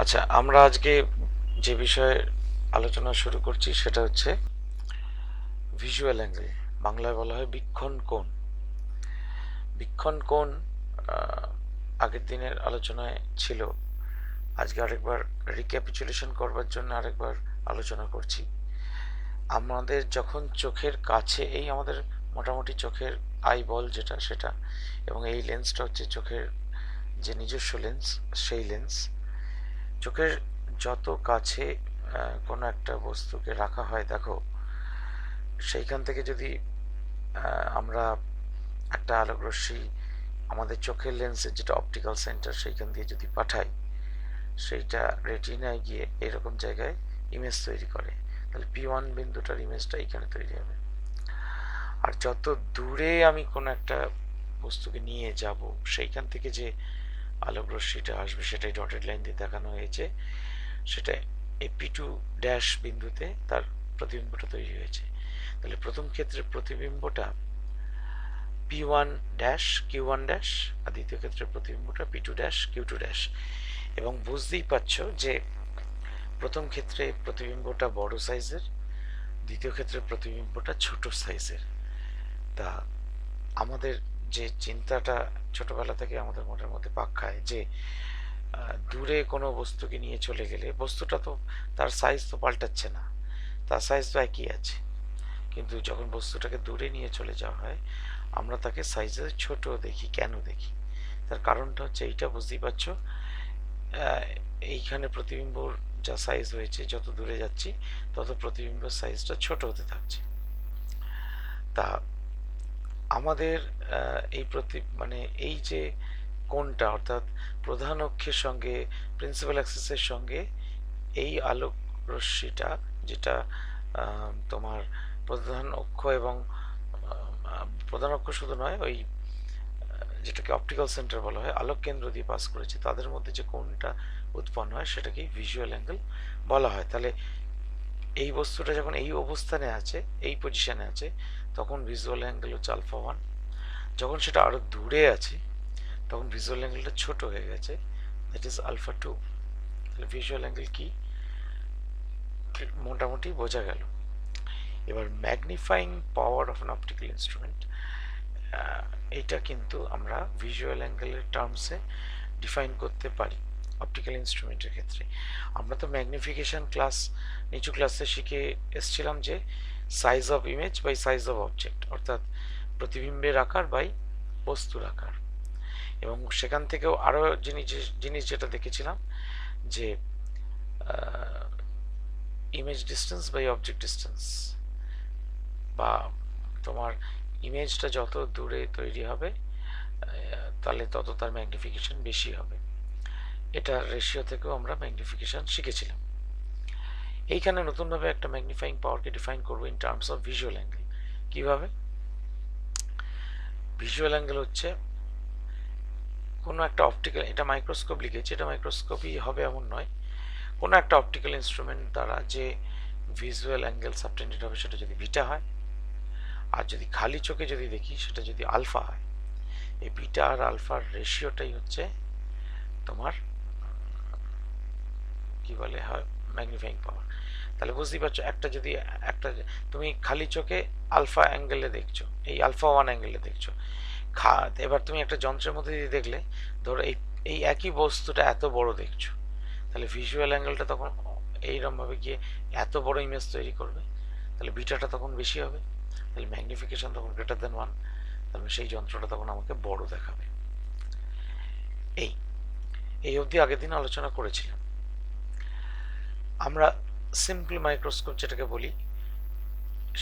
আচ্ছা, আমরা আজকে যে বিষয়ে আলোচনা শুরু করছি সেটা হচ্ছে ভিজুয়াল অ্যাঙ্গেল। বাংলায় বলা হয় বীক্ষণ কোণ। বীক্ষণ কোণ আহ, আগের দিনের আলোচনায় ছিল। আজকে আরেকবার রিক্যাপিচুলেশন করবার জন্য আরেকবার আলোচনা করছি। আমাদের যখন চোখের কাছে এই আমাদের মোটামুটি চোখের আই বল যেটা সেটা, এবং এই লেন্সটা হচ্ছে চোখের যে নিজস্ব লেন্স, সেই লেন্স চোখের যত কাছে কোনো একটা বস্তুকে রাখা হয়, দেখো সেইখান থেকে যদি আমরা একটা আলোক রশ্মি আমাদের চোখের লেন্সের যেটা অপটিক্যাল সেন্টার সেইখান দিয়ে যদি পাঠাই, সেইটা রেটিনায় গিয়ে এরকম জায়গায় ইমেজ তৈরি করে। তাহলে P1 বিন্দুটার ইমেজটা এখানে তৈরি হবে। আর যত দূরে আমি কোনো একটা বস্তুকে নিয়ে যাব, সেইখান থেকে যে আলোক রশ্মিটা আসবে সেটাই ডটেড লাইন দিয়ে দেখানো হয়েছে, সেটা P2 ড্যাশ বিন্দুতে তার প্রতিবিম্বটা তৈরি হয়েছে। তাহলে প্রথম ক্ষেত্রে প্রতিবিম্বটা P1 ড্যাশ Q1 ড্যাশ, আর দ্বিতীয় ক্ষেত্রে প্রতিবিম্বটা P2 ড্যাশ Q2 ড্যাশ। এবং বুঝতেই পারছো যে প্রথম ক্ষেত্রে প্রতিবিম্বটা বড় সাইজের, দ্বিতীয় ক্ষেত্রে প্রতিবিম্বটা ছোট সাইজের। তা আমাদের যে চিন্তাটা ছোটবেলা থেকে আমাদের মনের মধ্যে পাক খায় যে দূরে কোনো বস্তুকে নিয়ে চলে গেলে বস্তুটা তো তার সাইজ তো পাল্টাচ্ছে না, তার সাইজ তো একই আছে, কিন্তু যখন বস্তুটাকে দূরে নিয়ে চলে যাওয়া হয় আমরা তাকে সাইজে ছোট দেখি। কেন দেখি? তার কারণটা হচ্ছে এইটা, বুঝতেই পারছো। এইখানে প্রতিবিম্বর যা সাইজ হয়েছে, যত দূরে যাচ্ছি তত প্রতিবিম্বর সাইজটা ছোট হতে থাকছে। তা আমাদের এই মানে এই যে কোণটা, অর্থাৎ প্রধান অক্ষের সঙ্গে প্রিন্সিপাল অ্যাক্সিসের সঙ্গে এই আলোক রশ্মিটা, যেটা তোমার প্রধান অক্ষ এবং প্রধান অক্ষ শুধু নয়, ওই যেটাকে অপটিক্যাল সেন্টার বলা হয়, আলোক কেন্দ্র দিয়ে পাস করেছে, তাদের মধ্যে যে কোণটা উৎপন্ন হয় সেটাকে ভিজুয়াল অ্যাঙ্গেল বলা হয়। তাহলে এই বস্তুটা যখন এই অবস্থানে আছে, এই পজিশনে আছে, তখন ভিজুয়াল অ্যাঙ্গেল হচ্ছে α1। যখন সেটা আরো দূরে আছে তখন ভিজুয়াল অ্যাঙ্গেলটা ছোট হয়ে গেছে, দ্যাট ইজ α2। তাহলে ভিজুয়াল অ্যাঙ্গেল কি মোটামুটি বোঝা গেল। এবার magnifying power of an optical instrument, এটা কিন্তু আমরা ভিজুয়াল অ্যাঙ্গেলের টার্মসে ডিফাইন করতে পারি অপটিক্যাল ইনস্ট্রুমেন্টের ক্ষেত্রে। আমরা তো ম্যাগনিফিকেশন ক্লাস নিচু ক্লাসে শিখে এসছিলাম যে size of image by size of object, অর্থাৎ প্রতিবিম্বের আকার বাই বস্তুর আকার। এবং সেখান থেকেও আরও জিনিস যেটা দেখেছিলাম যে image distance by object distance, বা তোমার ইমেজটা যত দূরে তৈরি হবে তাহলে তত তার ম্যাগনিফিকেশন বেশি হবে। এটা রেশিও থেকেও আমরা ম্যাগনিফিকেশন শিখেছিলাম। এইখানে নতুনভাবে একটা ম্যাগনিফাইং পাওয়ারকে ডিফাইন করবো in terms of visual angle. কিভাবে? ভিজুয়াল অ্যাঙ্গেল হচ্ছে কোনো একটা অপটিক্যাল, এটা মাইক্রোস্কোপ লিখেছে, এটা মাইক্রোস্কোপই হবে এমন নয়, কোনো একটা অপটিক্যাল ইনস্ট্রুমেন্ট দ্বারা যে ভিজুয়াল অ্যাঙ্গেল সাবটেন্ডেড হবে সেটা যদি বিটা হয়, আর যদি খালি চোখে যদি দেখি সেটা যদি আলফা হয়, এই বিটা আর আলফার রেশিওটাই হচ্ছে তোমার কি বলে হয় ম্যাগনিফাইং পাওয়ার। তাহলে বুঝতেই পারছো, একটা তুমি খালি চোখে আলফা অ্যাঙ্গেলে দেখছো, এই α1 অ্যাঙ্গেলে দেখছো। এবার তুমি একটা যন্ত্রের মধ্যে দিয়ে দেখলে, ধরো এই এই একই বস্তুটা এত বড় দেখছো, তাহলে ভিজুয়াল অ্যাঙ্গেলটা তখন এইরকম ভাবে গিয়ে এত বড় ইমেজ তৈরি করবে, তাহলে বিটাটা তখন বেশি হবে, তাহলে ম্যাগনিফিকেশন তখন >1, তাহলে সেই যন্ত্রটা তখন আমাকে বড় দেখাবে। এই এই অবধি আগের দিন আলোচনা করেছিলাম। আমরা সিম্পল মাইক্রোস্কোপ যেটাকে বলি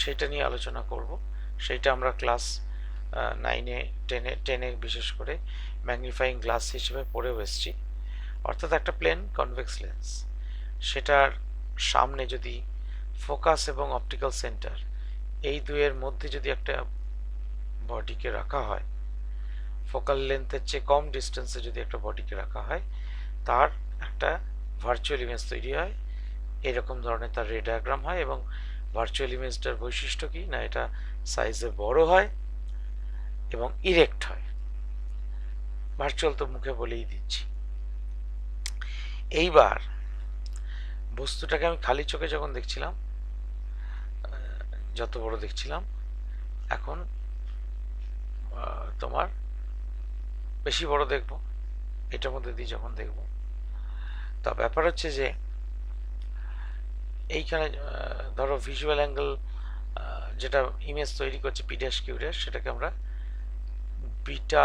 সেটা নিয়ে আলোচনা করব। সেটা আমরা ক্লাস 9-এ 10-এ বিশেষ করে ম্যাগনিফাইং গ্লাস হিসেবে পড়েও এসেছি। অর্থাৎ একটা প্লেন কনভেক্স লেন্স, সেটার সামনে যদি ফোকাস এবং অপটিক্যাল সেন্টার এই দুয়ের মধ্যে যদি একটা বডিকে রাখা হয়, ফোকাল লেন্থের চেয়ে কম ডিস্টেন্সে যদি একটা বডিকে রাখা হয়, তার একটা ভার্চুয়াল ইমেজ তৈরি হয়। এরকম ধরনের তার রে ডায়াগ্রাম হয়, এবং ভার্চুয়াল ইমেজটার বৈশিষ্ট্য কি না, এটা সাইজে বড় হয় এবং ইরেক্ট হয়। ভার্চুয়াল তো মুখে বলেই দিচ্ছি। এইবার বস্তুটাকে আমি খালি চোখে যখন দেখছিলাম, যত বড় দেখছিলাম, এখন তোমার বেশি বড় দেখব এটার মধ্যে দিয়ে যখন দেখব। তা ব্যাপার হচ্ছে যে এইখানে ধরো ভিজুয়াল অ্যাঙ্গেল যেটা ইমেজ তৈরি করছে পি ড্যাশ কিউ ড্যাশ, সেটাকে আমরা বিটা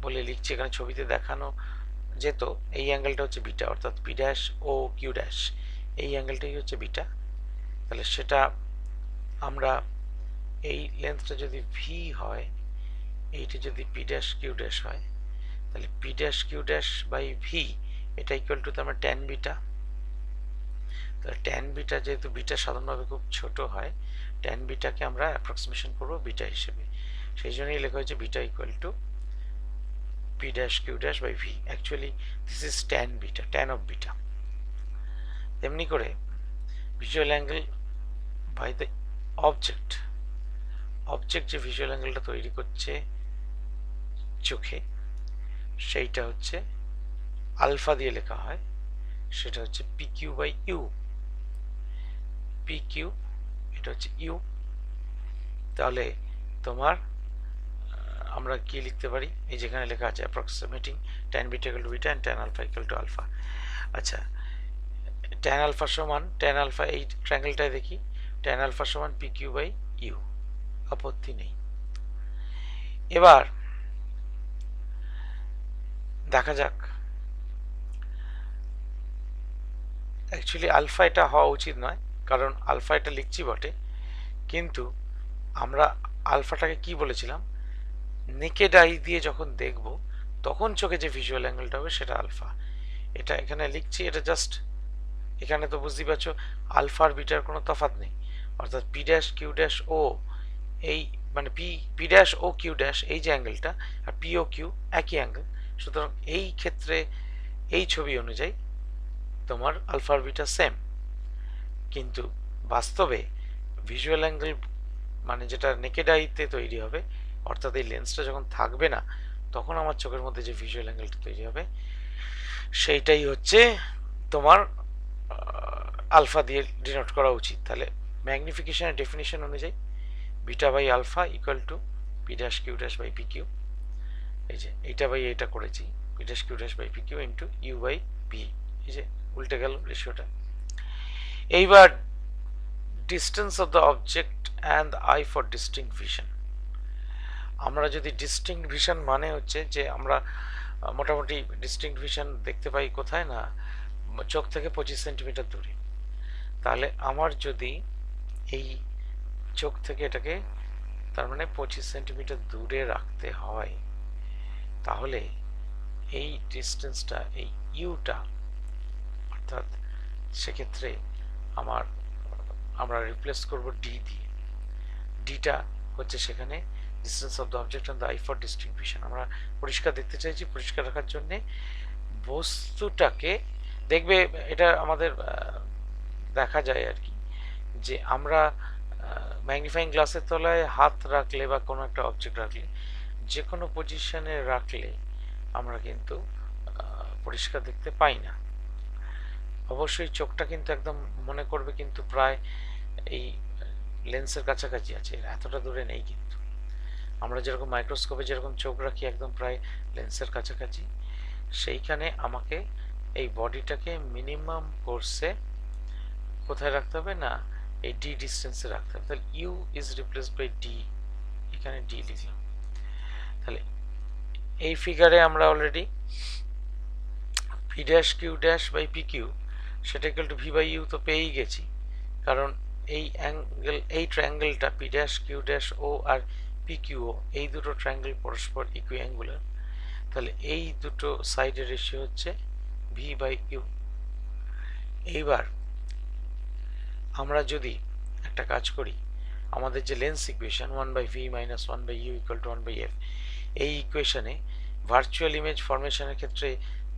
বলে লিখছি। এখানে ছবিতে দেখানো যেত এই অ্যাঙ্গেলটা হচ্ছে বিটা, অর্থাৎ P dash O Q dash এই অ্যাঙ্গেলটাই হচ্ছে বিটা। তাহলে সেটা আমরা এই লেন্থটা যদি ভি হয়, এইটা যদি পি ড্যাশ কিউ ড্যাশ হয়, তাহলে P dash Q dash by V এটা ইকুয়াল টু আমরা ট্যান বিটা। তাহলে ট্যান বিটা, যেহেতু বিটা সাধারণভাবে খুব ছোট হয়, ট্যান বিটাকে আমরা অ্যাপ্রক্সিমেশন করবো বিটা হিসেবে, সেই জন্যই লেখা হয়েছে beta equal to P dash Q dash by V. Actually this is tan beta, tan of beta. তেমনি করে visual angle by the object, object যে ভিজুয়াল অ্যাঙ্গেলটা তৈরি করছে চোখে, সেইটা হচ্ছে আলফা দিয়ে লেখা হয়, সেটা হচ্ছে P Q by U. P Q এটা হচ্ছে ইউ। তাহলে তোমার আমরা কি লিখতে পারি, এই যেখানে লেখা আছে approximating tan beta equal to beta and tan alpha equal to alpha. আচ্ছা, ট্যান আলফা সমান ট্যান আলফা, এই ট্রায়াঙ্গেলটায় দেখি ট্যান আলফা সমান পি কিউ বাই ইউ, আপত্তি নেই। এবার দেখা যাক, অ্যাকচুয়ালি আলফা এটা হওয়া উচিত নয়, কারণ আলফা এটা লিখছি বটে, কিন্তু আমরা আলফাটাকে কি বলেছিলাম, নেকেড আই দিয়ে যখন দেখব তখন চোখে যে ভিজুয়াল অ্যাঙ্গেলটা হবে সেটা আলফা। এটা এখানে লিখছি, এটা জাস্ট এখানে তো বুঝতেই পারছো আলফা আর বিটার কোনো তফাৎ নেই, অর্থাৎ পি ড্যাশ কিউ ড্যাশ ও এই মানে P dash O Q dash এই যে অ্যাঙ্গেলটা, আর পি ও কিউ একই অ্যাঙ্গেল। সুতরাং এই ক্ষেত্রে এই ছবি অনুযায়ী তোমার আলফা আর বিটা সেম, কিন্তু বাস্তবে ভিজুয়াল অ্যাঙ্গেল মানে যেটা নেকেড আইতে তৈরি হবে, অর্থাৎ এই লেন্সটা যখন থাকবে না তখন আমার চোখের মধ্যে যে ভিজুয়াল অ্যাঙ্গেলটা তৈরি হবে সেইটাই হচ্ছে তোমার আলফা দিয়ে ডিনোট করা উচিত। তাহলে ম্যাগনিফিকেশনের ডেফিনিশন অনুযায়ী beta by alpha equal to P dash Q dash by P Q, এই যে এইটা বাই এইটা করেছি, P dash Q dash by P Q into U by P, এই যে উল্টে গেল রেশিওটা। এইবার distance of the object and eye for distinct vision. আমরা যদি ডিস্টিংক্ট ভিশন মানে হচ্ছে যে আমরা মোটামুটি ডিস্টিংক্ট ভিশন দেখতে পাই কোথায় না, চোখ থেকে 25 সেন্টিমিটার দূরে। তাহলে আমার যদি এই চোখ থেকে এটাকে তার মানে 25 সেন্টিমিটার দূরে রাখতে হয়, তাহলে এই ডিস্টেন্সটা, এই ইউটা, অর্থাৎ সেক্ষেত্রে আমরা রিপ্লেস করব ডি দিয়ে। ডিটা হচ্ছে সেখানে distance of the object and the I for distinct vision. আমরা পরিষ্কার দেখতে চাইছি, পরিষ্কার রাখার জন্যে বস্তুটাকে দেখবে, এটা আমাদের দেখা যায় আর কি, যে আমরা ম্যাগনিফাইং গ্লাসের তলায় হাত রাখলে বা কোনো একটা অবজেক্ট রাখলে, যে কোনো পজিশনে রাখলে আমরা কিন্তু পরিষ্কার দেখতে পাই না। অবশ্যই চোখটা কিন্তু একদম মনে করবে কিন্তু প্রায় এই লেন্সের কাছাকাছি আছে, এতটা দূরে নেই। কিন্তু আমরা যেরকম মাইক্রোস্কোপে যেরকম চোখ রাখি একদম প্রায় লেন্সের কাছাকাছি, সেইখানে আমাকে এই বডিটাকে মিনিমাম কোর্সে কোথায় রাখতে হবে না, এই ডি ডিস্টেন্সে রাখতে হবে। তাহলে U is replaced by D, এখানে ডি লিখলাম। তাহলে এই ফিগারে আমরা already P dash Q dash by P Q সেটা equal to V by U তো পেয়েই গেছি, কারণ এই অ্যাঙ্গেল, এই ট্রায়াঙ্গেলটা P dash Q dash O আর পি কিউ এই দুটো ট্রায়াঙ্গেল পরস্পর ইকুইঅ্যাঙ্গুলার। তাহলে এই দুটো সাইডের রেশিও হচ্ছে ভি বাই ইউ। এইবার আমরা যদি একটা কাজ করি, আমাদের যে lens equation 1/v - 1/u = 1/f, এই ইকুয়েশনে ভার্চুয়াল ইমেজ ফরমেশনের ক্ষেত্রে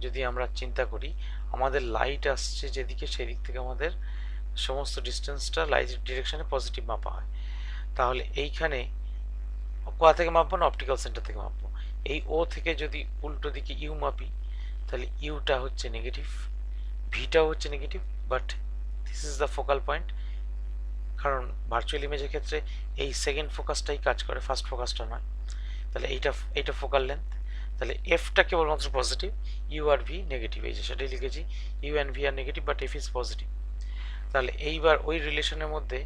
যদি আমরা চিন্তা করি, আমাদের লাইট আসছে যেদিকে সেদিক থেকে আমাদের সমস্ত ডিস্টেন্সটা লাইটের ডিরেকশনে পজিটিভ মাপা হয়। তাহলে এইখানে কোথা থেকে মাপবো না, অপটিক্যাল সেন্টার থেকে মাপবো। এই ও থেকে যদি উল্টো দিকে ইউ মাপি, তাহলে ইউটা হচ্ছে নেগেটিভ, ভিটাও হচ্ছে negative, but this is the focal point, কারণ ভার্চুয়াল ইমেজের ক্ষেত্রে এই সেকেন্ড ফোকাসটাই কাজ করে, ফার্স্ট ফোকাসটা নয়। তাহলে এইটা ফোকাল লেন্থ, তাহলে এফটা কেবলমাত্র পজিটিভ, ইউ আর ভি নেগেটিভ, এই যে সেটাই লিখেছি, U and V are negative but F is positive. তাহলে এইবার ওই রিলেশনের মধ্যে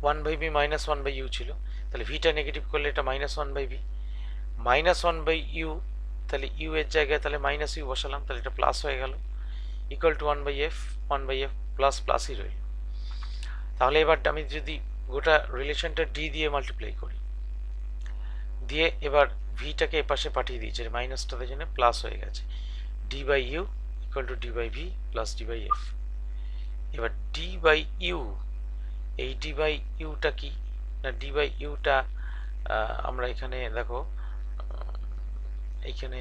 1/v মাইনাস 1/u ছিল, তাহলে ভিটা নেগেটিভ করলে এটা -1/v, -1/u, তাহলে ইউ এর জায়গায় তাহলে মাইনাস ইউ বসালাম, তাহলে এটা প্লাস হয়ে গেল, equal to 1/f, 1/f plus প্লাসই রইল। তাহলে এবার আমি যদি গোটা রিলেশনটা ডি দিয়ে মাল্টিপ্লাই করি, দিয়ে এবার ভিটাকে এপাশে পাঠিয়ে দিয়েছে, মাইনাসটাতে জন্য প্লাস হয়ে গেছে, D by U equal to D by V plus D by F. এবার ডি বাই ইউ, এই ডি বাই ইউটা কি না, ডি বাই ইউটা আমরা এখানে দেখো এইখানে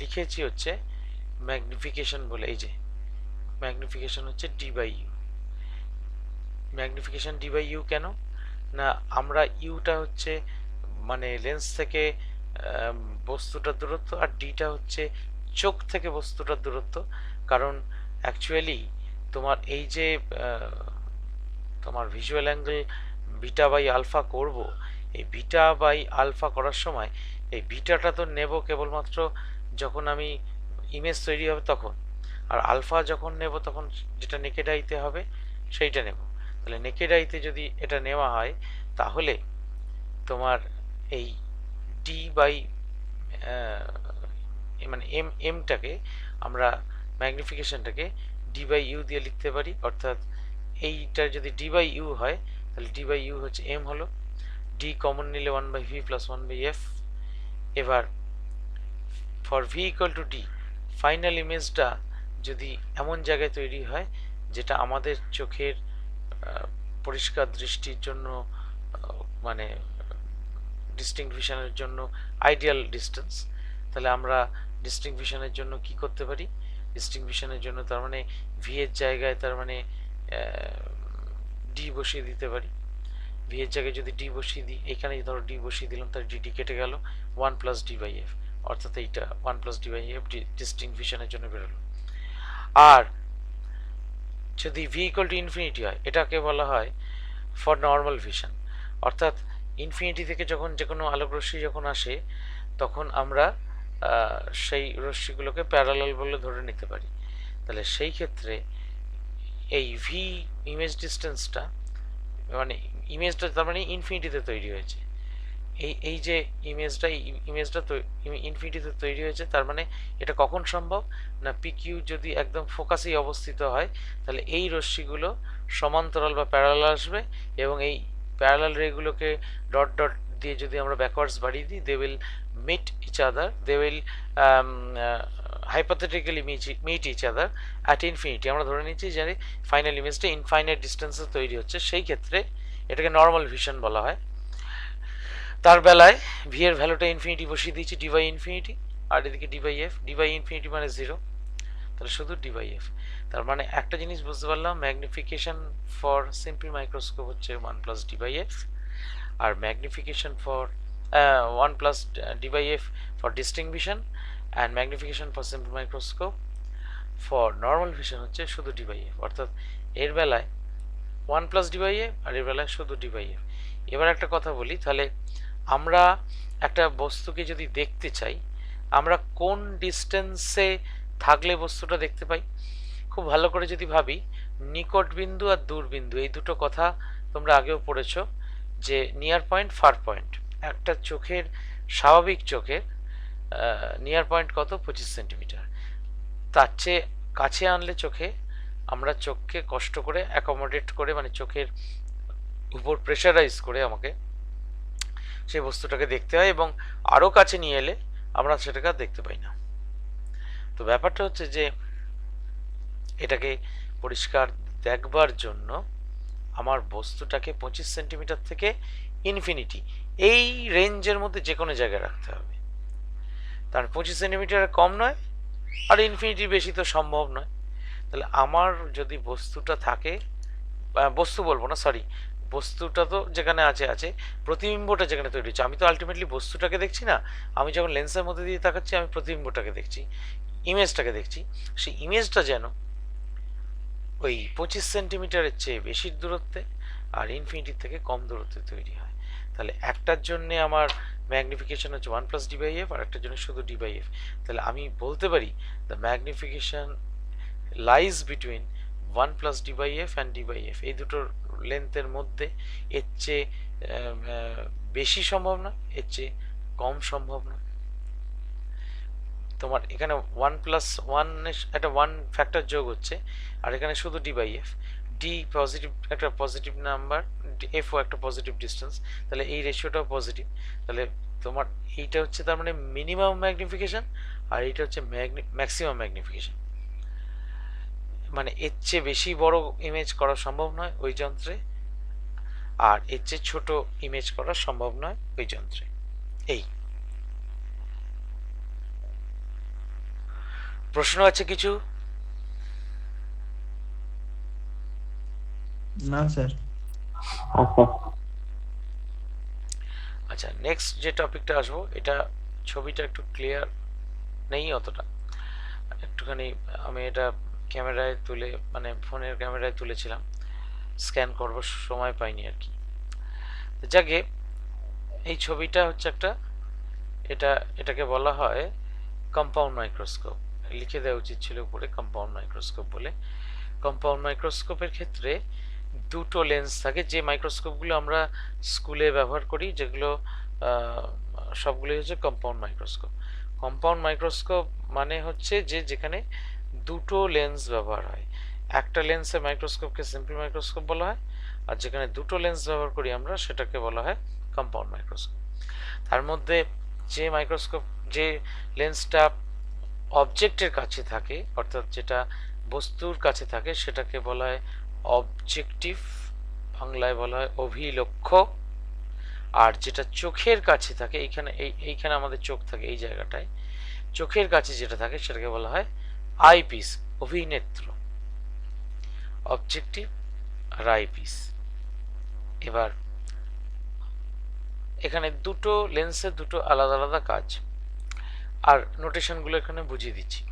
লিখেছি হচ্ছে ম্যাগনিফিকেশন বলে, এই যে ম্যাগনিফিকেশন হচ্ছে D by U. Magnification D by U কেন না, আমরা ইউটা হচ্ছে মানে লেন্স থেকে বস্তুটার দূরত্ব, আর ডিটা হচ্ছে চোখ থেকে বস্তুটার দূরত্ব। কারণ অ্যাকচুয়ালি তোমার এই যে তোমার visual angle beta by alpha করব, এই বিটা বাই আলফা করার সময় এই বিটাটা তো নেব কেবলমাত্র যখন আমি ইমেজ তৈরি হবে তখন, আর আলফা যখন নেব তখন যেটা নেকেড আইতে হবে সেইটা নেব। তাহলে নেকেড আইতে যদি এটা নেওয়া হয় তাহলে তোমার এই ডি বাই মানে এমটাকে আমরা ম্যাগনিফিকেশনটাকে ডি বাই ইউ দিয়ে লিখতে পারি, অর্থাৎ এইটা যদি ডি বাই ইউ হয় তাহলে ডি বাই ইউ হচ্ছে এম হলো, ডি কমন নিলে 1/v প্লাস 1/f। এবার for V equal to D, final ইমেজটা যদি এমন জায়গায় তৈরি হয় যেটা আমাদের চোখের পরিষ্কার দৃষ্টির জন্য মানে ডিস্টিংক্ট ভিশনের জন্য আইডিয়াল ডিস্টেন্স, তাহলে আমরা ডিস্টিংক্ট ভিশনের জন্য কি করতে পারি, ডিস্টিংক্ট ভিশনের জন্য তার মানে ভি এর জায়গায় তার মানে ডি বসিয়ে দিতে পারি। ভি এর জায়গায় যদি ডি বসিয়ে দিই, এখানে ধরো ডি বসিয়ে দিলাম, তাহলে ডি কেটে গেল, 1 প্লাস ডি বাই এফ, অর্থাৎ এইটা 1 plus D by F distinct ভিশনের জন্য বেরোলো। আর যদি ভি ইকুয়াল টু ইনফিনিটি হয়, এটাকে বলা হয় ফর নর্মাল ভিশন, অর্থাৎ ইনফিনিটি থেকে যখন যে কোনো আলোক রশ্মি যখন আসে তখন আমরা সেই রশ্মিগুলোকে প্যারালাল বলে ধরে নিতে পারি। তাহলে সেই ক্ষেত্রে এই ভি ইমেজ ডিস্টেন্সটা মানে ইমেজটা তার মানে ইনফিনিটিতে তৈরি হয়েছে, এই যে ইমেজটা ইনফিনিটিতে তৈরি হয়েছে, তার মানে এটা কখন সম্ভব না, পিকিউ যদি একদম ফোকাসেই অবস্থিত হয় তাহলে এই রশ্মিগুলো সমান্তরাল বা প্যারালাল আসবে, এবং এই প্যারালাল রেগুলোকে ডট ডট দিয়ে যদি আমরা ব্যাকওয়ার্ডস বাড়িয়ে দিই, they will meet each other, they will hypothetically meet each other at infinity. আমরা ধরে নিচ্ছি যে ফাইনাল ইমেজটা ইনফাইনাইট ডিস্টেন্সে তৈরি হচ্ছে, সেই ক্ষেত্রে এটাকে নর্মাল ভিশন বলা হয়। তার বেলায় ভি এর ভ্যালুটা ইনফিনিটি বসিয়ে দিয়েছি, ডি বাই ইনফিনিটি, আর এদিকে D by F, D by infinity মানে 0, তাহলে শুধু ডি বাই এফ। তার মানে একটা জিনিস বুঝতে পারলাম, ম্যাগনিফিকেশন ফর সিম্পল মাইক্রোস্কোপ হচ্ছে 1 প্লাস ডি বাই এফ, আর magnification for 1 plus D by F for distinct vision, and magnification for simple microscope for normal vision হচ্ছে শুধু ডি বাই এফ, অর্থাৎ এর বেলায় 1 প্লাস ডি বাই এফ আর এর বেলায় শুধু ডি বাই এফ। এবার একটা কথা বলি, তাহলে আমরা একটা বস্তুকে যদি দেখতে চাই, আমরা কোন ডিস্টেন্সে থাকলে বস্তুটা দেখতে পাই? খুব ভালো করে যদি ভাবি, নিকট বিন্দু আর দূর বিন্দু, এই দুটো কথা তোমরা আগেও পড়েছো যে নিয়ার পয়েন্ট ফার পয়েন্ট। একটা চোখের স্বাভাবিক চোখের নিয়ার পয়েন্ট কত, 25 সেন্টিমিটার। তার চেয়ে কাছে আনলে চোখে আমরা চোখকে কষ্ট করে অ্যাকোমোডেট করে মানে চোখের উপর প্রেশারাইজ করে আমাকে সেই বস্তুটাকে দেখতে হয়, এবং আরও কাছে নিয়ে এলে আমরা সেটাকে আর দেখতে পাই না। তো ব্যাপারটা হচ্ছে যে এটাকে পরিষ্কার দেখবার জন্য আমার বস্তুটাকে 25 সেন্টিমিটার থেকে ইনফিনিটি এই রেঞ্জের মধ্যে যে কোনো জায়গায় রাখতে হবে। তার 25 সেন্টিমিটার কম নয় আর ইনফিনিটির বেশি তো সম্ভব নয়। তাহলে আমার যদি বস্তুটা থাকে, বস্তু বলবো না সরি, বস্তুটা তো যেখানে আছে আছে, প্রতিবিম্বটা যেখানে তৈরি হচ্ছে, আমি তো আলটিমেটলি বস্তুটাকে দেখছি না, আমি যখন লেন্সের মধ্যে দিয়ে তাকাচ্ছি আমি প্রতিবিম্বটাকে দেখছি। ইমেজটাকে দেখছি, সেই ইমেজটা যেন ওই 25 সেন্টিমিটারের চেয়ে বেশি দূরত্বে আর ইনফিনিটির থেকে কম দূরত্বে তৈরি হয়। তাহলে একটার জন্য আমার ম্যাগনিফিকেশন হচ্ছে 1+d/f, আর একটার জন্য শুধু d/f। তাহলে আমি বলতে পারি the magnification lies between 1+d/f and d/f। এই দুটোর লেন্থের মধ্যে। এর চেয়ে বেশি সম্ভব না, এর চেয়ে কম সম্ভব না। তোমার এখানে 1+1 একটা 1 ফ্যাক্টর যোগ হচ্ছে, আর এখানে শুধু d/f। d পজিটিভ, একটা পজিটিভ নাম্বার, f ও একটা পজিটিভ ডিস্টেন্স, তাহলে এই রেশিওটাও পজিটিভ। তাহলে তোমার এইটা হচ্ছে তার মানে মিনিমাম ম্যাগনিফিকেশন, আর এইটা হচ্ছে ম্যাক্সিমাম ম্যাগনিফিকেশন। মানে এর চেয়ে বেশি বড় ইমেজ করা সম্ভব নয় ওই যন্ত্রে, আর এর চেয়ে ছোট ইমেজ করা সম্ভব নয় ওই যন্ত্রে। এই প্রশ্ন আছে কিছু? না স্যার। আচ্ছা, নেক্সট যে টপিকটা আসবো, এটা ছবিটা একটু ক্লিয়ার নেই অতটা, একটুখানি আমি এটা ক্যামেরায় তুলে, মানে ফোনের ক্যামেরায় তুলেছিলাম, স্ক্যান করবার সময় পাইনি আর কি। যাকে এই ছবিটা হচ্ছে একটা, এটাকে বলা হয় কম্পাউন্ড মাইক্রোস্কোপ। লিখে দেওয়া উচিত ছিল উপরে কম্পাউন্ড মাইক্রোস্কোপ বলে। কম্পাউন্ড মাইক্রোস্কোপের ক্ষেত্রে দুটো লেন্স থাকে। যে মাইক্রোস্কোপগুলো আমরা স্কুলে ব্যবহার করি, যেগুলো সবগুলোই হচ্ছে কম্পাউন্ড মাইক্রোস্কোপ। কম্পাউন্ড মাইক্রোস্কোপ মানে হচ্ছে যে যেখানে দুটো লেন্স ব্যবহার হয়। একটা লেন্সের মাইক্রোস্কোপকে সিম্পল মাইক্রোস্কোপ বলা হয়, আর যেখানে দুটো লেন্স ব্যবহার করি আমরা সেটাকে বলা হয় কম্পাউন্ড মাইক্রোস্কোপ। তার মধ্যে যে মাইক্রোস্কোপ, যে লেন্সটা অবজেক্টের কাছে থাকে, অর্থাৎ যেটা বস্তুর কাছে থাকে, সেটাকে বলা হয় অবজেক্টিভ, বাংলায় বলা হয় অভিলক্ষ। আর যেটা চোখের কাছে থাকে, এইখানে আমাদের চোখ থাকে, এই জায়গাটায় চোখের কাছে যেটা থাকে সেটাকে বলা হয় আইপিস, অভিনেত্র। অবজেক্টিভ আর আইপিস। এবার এখানে দুটো লেন্সের দুটো আলাদা আলাদা কাজ, আর নোটেশনগুলো এখানে বুঝিয়ে দিচ্ছি।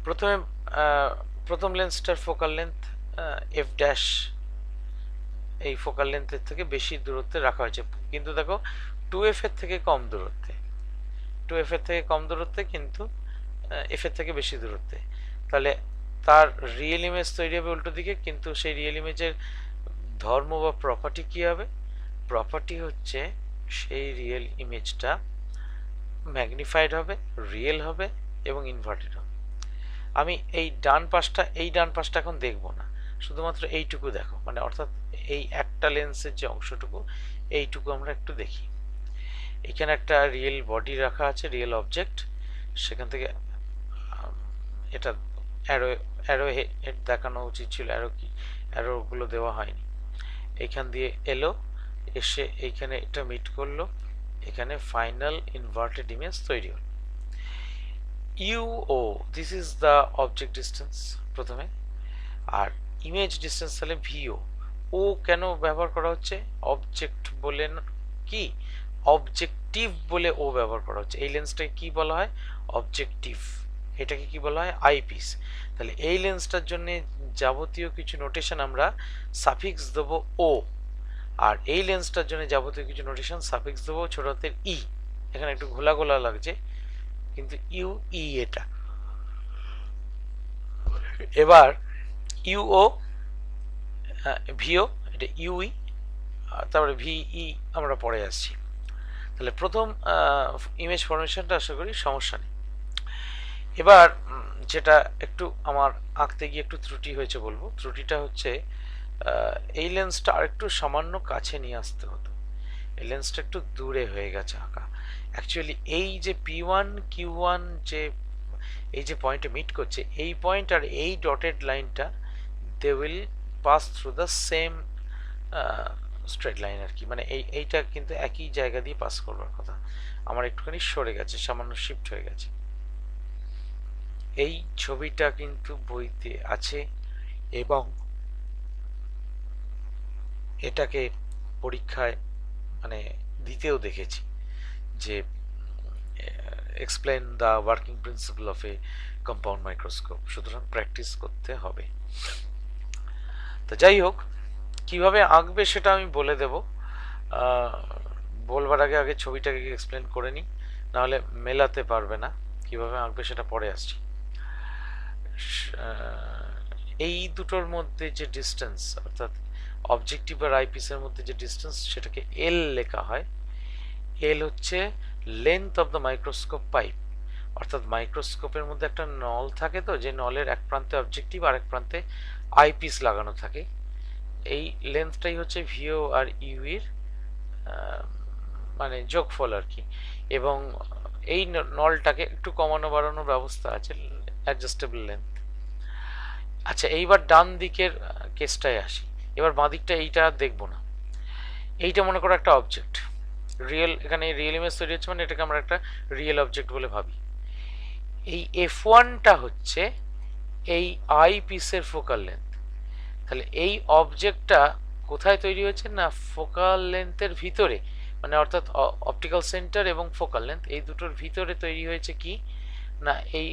প্রথমে প্রথম লেন্সটার ফোকাল লেন্থ এফ ড্যাশ, এই ফোকাল লেন্থের থেকে বেশি দূরত্বে রাখা হয়েছে, কিন্তু দেখো 2f এর থেকে কম দূরত্বে, 2f এর থেকে কম দূরত্বে, কিন্তু f এর থেকে বেশি দূরত্বে। তাহলে তার রিয়েল ইমেজ তৈরি হবে উল্টো দিকে, কিন্তু সেই রিয়েল ইমেজের ধর্ম বা প্রপার্টি কি হবে? প্রপার্টি হচ্ছে সেই রিয়েল ইমেজটা ম্যাগনিফাইড হবে, রিয়েল হবে এবং ইনভার্টেড হবে। আমি এই ডান পাশটা এখন দেখব না, শুধুমাত্র এইটুকু দেখো, মানে অর্থাৎ এই একটা লেন্সের যে অংশটুকু, এইটুকু আমরা একটু দেখি। এখানে একটা রিয়েল বডি রাখা আছে, রিয়েল অবজেক্ট। সেখান থেকে এটা অ্যারো অ্যারো হেড দেখানো উচিত ছিল, অ্যারোগুলো দেওয়া হয়নি। এখান দিয়ে এলো, এসে এইখানে এটা মিট করলো, এখানে ফাইনাল ইনভার্টেড ইমেজ তৈরি হলো। U O, this is the object distance প্রথমে, আর ইমেজ ডিস্টেন্স তাহলে ভিও। ও কেন ব্যবহার করা হচ্ছে? অবজেক্ট বলে কি, অবজেক্টিভ বলে ও ব্যবহার করা হচ্ছে। এই লেন্সটাকে কি বলা হয়? অবজেক্টিভ। এটাকে কি বলা হয়? আইপিস। তাহলে এই লেন্সটার জন্য যাবতীয় কিছু নোটেশন আমরা সাফিক্স দেবো ও, আর এই লেন্সটার জন্য যাবতীয় কিছু নোটেশন সাফিক্স দেবো ছোট হাতের ই। এখানে একটু ঘোলা ঘোলা লাগছে, কিন্তু ইউ ই এটা। এবার ইউও, ভিও, এটা ইউই, তারপরে ভিই আমরা পরে আসছি। তাহলে প্রথম ইমেজ ফরমেশনটা আশা করি সমস্যা নেই। এবার যেটা একটু আমার আঁকতে গিয়ে একটু ত্রুটি হয়েছে বলবো, ত্রুটিটা হচ্ছে এই লেন্সটা আরেকটু সামান্য কাছে নিয়ে আসতে হতো, এই লেন্সটা একটু দূরে হয়ে গেছে আঁকা। অ্যাকচুয়ালি এই যে P1 Q1 যে এই যে পয়েন্টে মিট করছে, এই পয়েন্ট আর এই ডটেড লাইনটা they will pass through the same straight line আর কি, মানে এইটা কিন্তু একই জায়গা দিয়ে পাস করবার কথা। আমার একটুখানি সরে গেছে, সামান্য শিফট হয়ে গেছে। এই ছবিটা কিন্তু বইতে আছে, এবং এটাকে পরীক্ষায় মানে দিতেও দেখেছি, যে explain the working principle of A compound microscope. সুতরাং প্র্যাকটিস করতে হবে। তো যাই হোক, কিভাবে আঁকবে সেটা আমি বলে দেব। বলবার আগে আগে ছবিটাকে এক্সপ্লেন করে নিই, নাহলে মেলাতে পারবে না। কিভাবে আঁকবে সেটা পরে আসছি। এই দুটোর মধ্যে যে ডিস্টেন্স, অর্থাৎ অবজেক্টিভ আর আইপিসের মধ্যে যে ডিস্টেন্স, সেটাকে এল লেখা হয়। এল হচ্ছে length of the microscope pipe, অর্থাৎ মাইক্রোস্কোপের মধ্যে একটা নল থাকে, তো যে নলের এক প্রান্তে অবজেক্টিভ আর এক প্রান্তে আইপিস লাগানো থাকে। এই লেন্থটাই হচ্ছে ভিও আর ইউ এর মানে যোগফল আর কি। এবং এই নলটাকে একটু কমানো বাড়ানোর ব্যবস্থা আছে, অ্যাডজাস্টেবল লেন্থ। আচ্ছা, এইবার ডান দিকের কেসটায় আসি। এবার বাঁ দিকটা এইটা দেখবো না। এইটা মনে করো একটা অবজেক্ট, রিয়েল, এখানে রিয়েল ইমেজ তৈরি হচ্ছে, মানে এটাকে আমরা একটা রিয়েল অবজেক্ট বলে ভাবি। এই F1টা হচ্ছে এই আই পিসের ফোকাল লেন্থ। তাহলে এই অবজেক্টটা কোথায় তৈরি হয়েছে না, ফোকাল লেন্থের ভিতরে, মানে অর্থাৎ অপটিক্যাল সেন্টার এবং ফোকাল লেন্থ এই দুটোর ভিতরে তৈরি হয়েছে কি না এই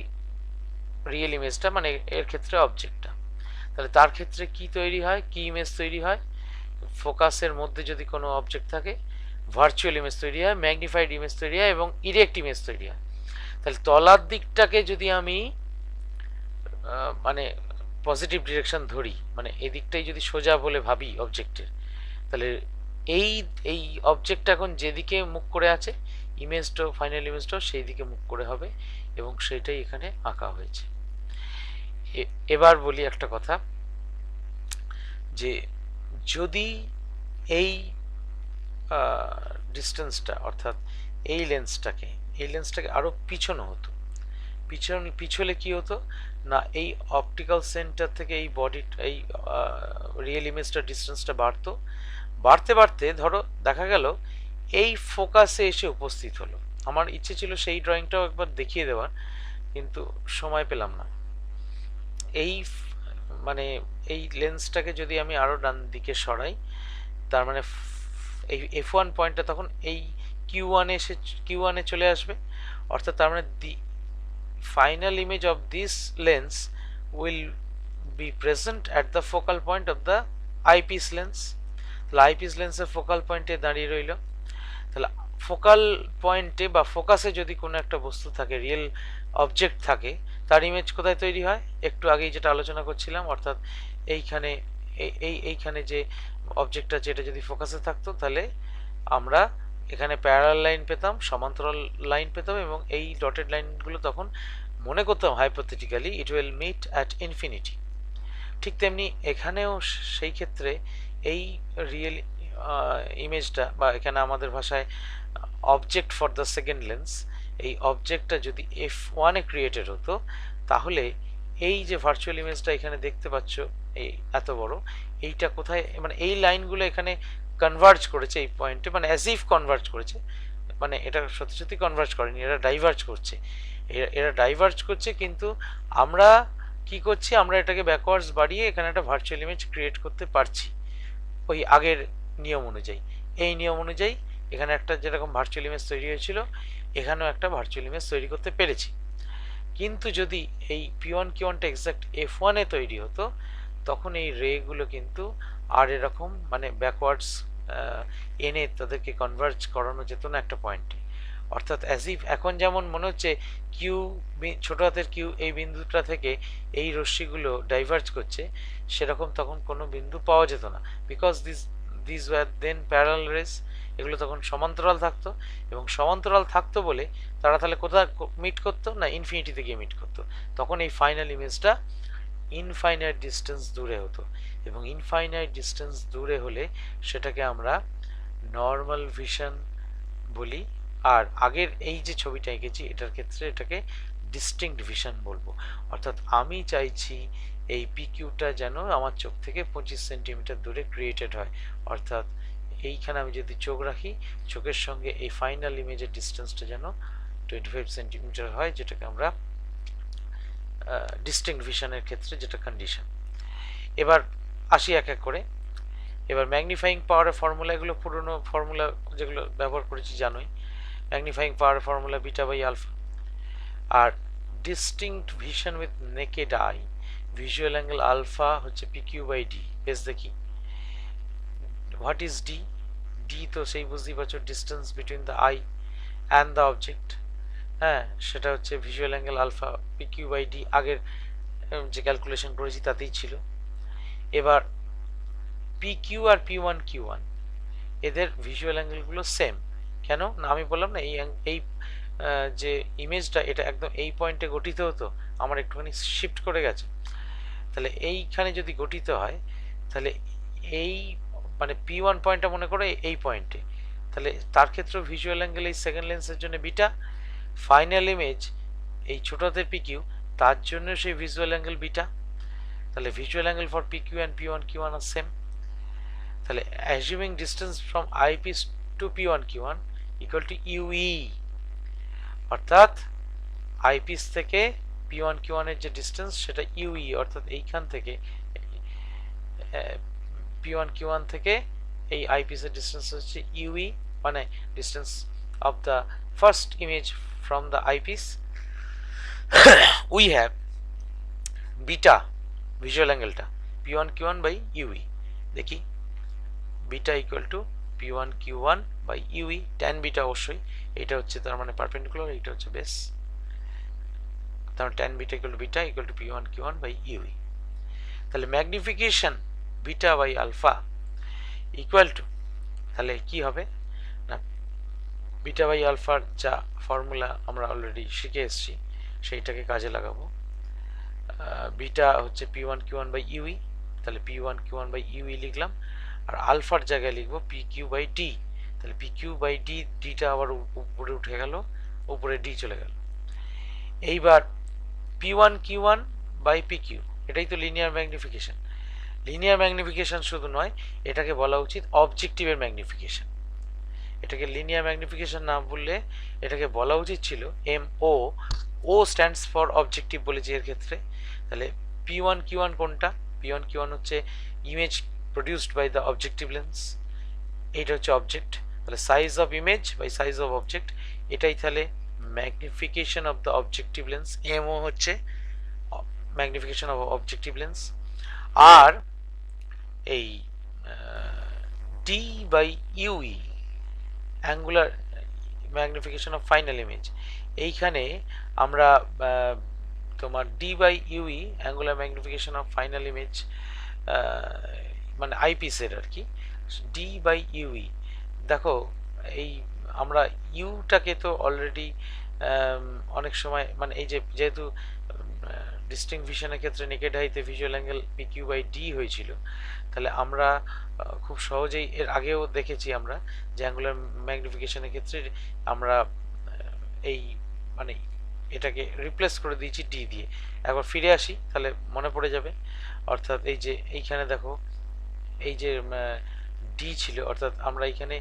রিয়েল ইমেজটা, মানে এর ক্ষেত্রে অবজেক্টটা। তাহলে তার ক্ষেত্রে কি তৈরি হয়, কি ইমেজ তৈরি হয়? ফোকাসের মধ্যে যদি কোনো অবজেক্ট থাকে, ভার্চুয়াল ইমেজ তৈরি হয়, ম্যাগনিফাইড ইমেজ তৈরি হয় এবং ইরেক্ট ইমেজ তৈরি হয়। তাহলে তলার দিকটাকে যদি আমি মানে পজিটিভ ডিরেকশন ধরি, মানে এই দিকটাই যদি সোজা বলে ভাবি অবজেক্টের, তাহলে এই এই অবজেক্টটা এখন যেদিকে মুখ করে আছে, ইমেজটাও, ফাইনাল ইমেজটাও সেই দিকে মুখ করে হবে, এবং সেটাই এখানে আঁকা হয়েছে। এবার বলি একটা কথা, যে যদি এই ডিস্টেন্সটা, অর্থাৎ এই লেন্সটাকে আরো পিছনো হতো, পিছলে কি হতো না, এই অপটিক্যাল সেন্টার থেকে এই বডি, এই রিয়েল ইমেজটা ডিস্টেন্সটা বাড়তো, বাড়তে বাড়তে ধরো দেখা গেল এই ফোকাসে এসে উপস্থিত হলো। আমার ইচ্ছে ছিল সেই ড্রয়িংটাও একবার দেখিয়ে দেওয়ার, কিন্তু সময় পেলাম না। এই মানে এই লেন্সটাকে যদি আমি আরো ডান দিকে সরাই, তার মানে এই F1 পয়েন্টটা তখন এই Q1 এ চলে আসবে, অর্থাৎ তার মানে দি final image of this lens will be present at the focal point of the eyepiece lens. তাহলে আইপিস লেন্সের ফোকাল পয়েন্টে দাঁড়িয়ে রইল। তাহলে ফোকাল পয়েন্টে বা ফোকাসে যদি কোনো একটা বস্তু থাকে, রিয়েল অবজেক্ট থাকে, তার ইমেজ কোথায় তৈরি হয়, একটু আগেই যেটা আলোচনা করছিলাম, অর্থাৎ এইখানে এইখানে যে অবজেক্টটা আছে, এটা যদি ফোকাসে থাকতো, তাহলে আমরা এখানে প্যারালাল লাইন পেতাম, সমান্তরাল লাইন পেতাম, এবং এই ডটেড লাইনগুলো তখন মনে করতাম hypothetically it will meet at infinity. ঠিক তেমনি এখানেও সেই ক্ষেত্রে এই রিয়েল ইমেজটা, বা এখানে আমাদের ভাষায় object for the second lens, এই অবজেক্টটা যদি F1-এ ক্রিয়েটেড হতো, তাহলে এই যে ভার্চুয়াল ইমেজটা এখানে দেখতে পাচ্ছ, এই এত বড়, এইটা কোথায়, মানে এই লাইনগুলো এখানে কনভার্জ করেছে এই পয়েন্টে, মানে অ্যাজ ইফ কনভার্জ করেছে, মানে এটা সত্যি সত্যি কনভার্জ করেনি, এরা ডাইভার্জ করছে, এরা ডাইভার্জ করছে, কিন্তু আমরা কি করছি, আমরা এটাকে ব্যাকওয়ার্ডস বাড়িয়ে এখানে একটা ভার্চুয়াল ইমেজ ক্রিয়েট করতে পারছি ওই আগের নিয়ম অনুযায়ী। এই নিয়ম অনুযায়ী এখানে একটা যেরকম ভার্চুয়াল ইমেজ তৈরি হয়েছিল, এখানেও একটা ভার্চুয়াল ইমেজ তৈরি করতে পেরেছি। কিন্তু যদি এই P1 Q1টা এক্সাক্ট F1-এ তৈরি হতো, তখন এই রেগুলো কিন্তু আর এরকম মানে ব্যাকওয়ার্ডস এনে তাদেরকে কনভার্জ করানো যেত না একটা পয়েন্টে। অর্থাৎ অ্যাজ ইফ এখন যেমন মনে হচ্ছে কিউ, ছোট হাতের কিউ, এই বিন্দুটা থেকে এই রশ্মিগুলো ডাইভার্জ করছে, সেরকম তখন কোনো বিন্দু পাওয়া যেত না, because this were then parallel rays, এগুলো তখন সমান্তরাল থাকতো, এবং সমান্তরাল থাকতো বলে তারা তাহলে কোথায় মিট করতো না, ইনফিনিটিতে গিয়ে মিট করতো। তখন এই ফাইনাল ইমেজটা ইনফাইনাইট ডিস্টেন্স দূরে হতো, এবং ইনফাইনাইট ডিস্টেন্স দূরে হলে সেটাকে আমরা নর্মাল ভিশন বলি। আর আগের এই যে ছবিটা এঁকেছি, এটার ক্ষেত্রে এটাকে ডিস্টিংক্ট ভিশন বলবো। অর্থাৎ আমি চাইছি এই পিকিউটা যেন আমার চোখ থেকে 25 সেন্টিমিটার দূরে ক্রিয়েটেড হয়, অর্থাৎ এইখানে আমি যদি চোখ রাখি, চোখের সঙ্গে এই ফাইনাল ইমেজের ডিস্টেন্সটা যেন 25 সেন্টিমিটার হয়, যেটাকে আমরা ডিস্টিংক্ট ভিশনের ক্ষেত্রে যেটা কন্ডিশন। এবার আসি এক এক করে। এবার ম্যাগনিফাইং পাওয়ারের ফর্মুলা, এগুলো পুরনো ফর্মুলা যেগুলো ব্যবহার করেছি জানোই। Magnifying power formula beta by alpha, আর distinct vision with naked eye, visual angle alpha হচ্ছে পিকিউ বাই ডি। বেশ দেখি হোয়াট ইজ ডি। ডি তো সেই বুঝতেই পারছো distance between the eye and the object. হ্যাঁ, সেটা হচ্ছে visual angle alpha PQ by D, আগের যে ক্যালকুলেশন করেছি তাতেই ছিল। এবার পি কিউ আর পি ওয়ান কিউ ওয়ান এদের ভিজুয়াল অ্যাঙ্গেলগুলো সেম। কেন না, আমি বললাম না এই যে ইমেজটা এটা একদম এই পয়েন্টে গঠিত হতো, আমার একটুখানি শিফট করে গেছে। তাহলে এইখানে যদি গঠিত হয় তাহলে এই মানে পি ওয়ান পয়েন্টটা মনে করো এই পয়েন্টে, তাহলে তার ক্ষেত্রে ভিজুয়াল অ্যাঙ্গেল এই সেকেন্ড লেন্সের জন্য বিটা, ফাইনাল ইমেজ এই ছোটতে পি কিউ তার জন্য সেই ভিজুয়াল অ্যাঙ্গেল বিটা। তাহলে visual angle for P Q and P one Q one আর সেম। তাহলে assuming distance from eyepiece to P one Q one equal to U E, অর্থাৎ eyepiece থেকে P one Q ওয়ানের যে distance সেটা UE, অর্থাৎ এইখান থেকে পি ওয়ান কিউ ওয়ান থেকে এই আই পিসের ডিস্টেন্স হচ্ছে ইউই, মানে distance of the first image from the eyepiece. We have beta visual অ্যাঙ্গেলটা P one Q one by U E. দেখি beta equal to P one Q one by U E, tan beta অবশ্যই, এটা হচ্ছে তার মানে perpendicular, এইটা হচ্ছে base, তার tan beta equal to beta equal to P one Q one by U E. তাহলে magnification beta by alpha equal to, তাহলে কি হবে না, বিটা বাই আলফার যা ফর্মুলা আমরা অলরেডি শিখে এসেছি সেইটাকে কাজে লাগাবো। বিটা হচ্ছে P one Q one by U E, তাহলে P one Q one by U E লিখলাম, আর আলফার জায়গায় লিখবো পি কিউ বাই ডি। তাহলে পি কিউ বাই ডি, ডিটা আবার উপরে উঠে গেল, উপরে ডি চলে গেল। এইবার P one Q one by P Q, এটাই তো লিনিয়ার ম্যাগনিফিকেশন। লিনিয়ার ম্যাগনিফিকেশন শুধু নয়, এটাকে বলা উচিত অবজেক্টিভের ম্যাগনিফিকেশন। এটাকে লিনিয়ার ম্যাগনিফিকেশন না বললে এটাকে বলা উচিত ছিল M O, O stands for objective বলেছি এর ক্ষেত্রে। তাহলে পি ওয়ান কিউ ওয়ান কোনটা, পি ওয়ান কিউ ওয়ান হচ্ছে image produced by the objective lens, এইটা হচ্ছে অবজেক্ট। তাহলে size of image by size of object, এটাই তাহলে magnification of the objective lens, M O হচ্ছে ম্যাগনিফিকেশন অফ অবজেক্টিভ লেন্স। আর এই D by U E angular magnification of final image, এইখানে আমরা তোমার D by U E angular magnification of final image মানে আইপিসের আর কি, ডি বাই ইউই। দেখো এই আমরা ইউটাকে তো অলরেডি অনেক সময় মানে এই যে যেহেতু ডিস্টিংক্ট ভিশনের ক্ষেত্রে নেকেড হাইতে visual angle P Q by D হয়েছিল, তাহলে আমরা খুব সহজেই এর আগেও দেখেছি আমরা যে অ্যাঙ্গুলার ম্যাগনিফিকেশনের ক্ষেত্রে আমরা এই মানে এটাকে রিপ্লেস করে দিয়েছি ডি দিয়ে। একবার ফিরে আসি তাহলে মনে পড়ে যাবে। অর্থাৎ এই যে এইখানে দেখো এই যে ডি ছিল, অর্থাৎ আমরা এইখানে